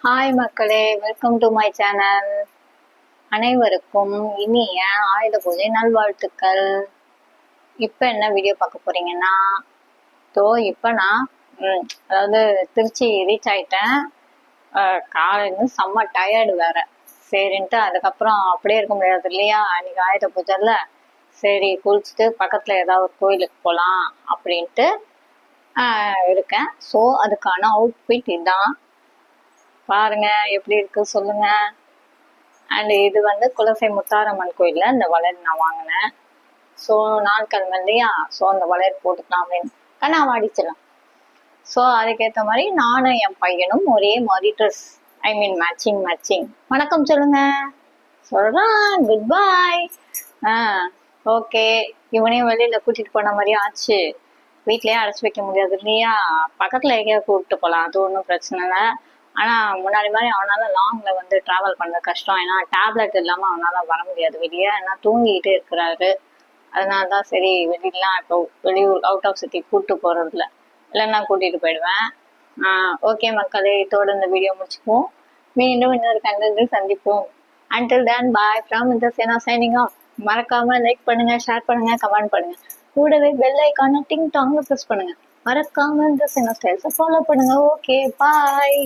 Hi மக்களே, welcome to my channel. அனைவருக்கும் இனிய ஆயுத பூஜை நல்வாழ்த்துக்கள். இப்போ என்ன வீடியோ பார்க்க போறீங்கன்னா, இப்போ நான் அதாவது திருச்சி ரீச் ஆயிட்டேன். காலையில செம்ம டயர்டு வேற. சரின்ட்டு அதுக்கப்புறம் அப்படியே இருக்க முடியாது இல்லையா, அன்னைக்கு ஆயுத பூஜைல. சரி குளிச்சுட்டு பக்கத்துல ஏதாவது ஒரு கோயிலுக்கு போகலாம் அப்படின்ட்டு இருக்கேன். ஸோ அதுக்கான அவுட்ஃபிட் இதுதான். பாருங்க எப்படி இருக்கு சொல்லுங்க. அண்ட் இது வந்து குலசை முத்தாரம்மன் கோயில்ல இந்த வளையல் நான் வாங்கினேன். ஸோ நாட்கிழமை இல்லையா, ஸோ அந்த வளையல் போட்டுக்கலாம் அப்படின்னு நான் வாடிச்சிடலாம். ஸோ அதுக்கேற்ற மாதிரி நானும் என் பையனும் ஒரே மாதிரி ட்ரெஸ், ஐ மீன் மேட்சிங். வணக்கம் சொல்லுங்க. சொல்றான் குட் பாய். ஓகே, இவனையும் வெளியில கூட்டிட்டு போன மாதிரி ஆச்சு. வீட்லயே அடைச்சி வைக்க முடியாது இல்லையா, பக்கத்துல எங்கேயாவது கூப்பிட்டு போகலாம், அது ஒன்றும் பிரச்சனை இல்லை. ஆனா முன்னாடி மாதிரி அவனால லாங்ல வந்து டிராவல் பண்ண கஷ்டம். ஏன்னா டேப்லெட் இல்லாம அவனால வர முடியாது வெளியே. ஏன்னா தூங்கிட்டே இருக்கிறாரு. அதனாலதான் சரி வெளியெல்லாம் இப்போ வெளியூர் அவுட் ஆஃப் சிட்டி கூப்பிட்டு போறது இல்லை, இல்லைன்னா கூட்டிட்டு போயிடுவேன். ஓகே மக்களே, இதோட இந்த வீடியோ முடிச்சுக்குவோம். மீண்டும் இன்னொரு கண்டென்ட் சந்திப்போம். Until then, bye from Indrasena signing off. மறக்காம லைக் பண்ணுங்க, ஷேர் பண்ணுங்க, கமெண்ட் பண்ணுங்க. கூடவே பெல் ஐக்கான டிங் டாங் ப்ரெஸ் பண்ணுங்க. மறக்காம Indrasena ஸ்டைல்ஸை ஃபாலோ பண்ணுங்க. ஓகே, பாய்.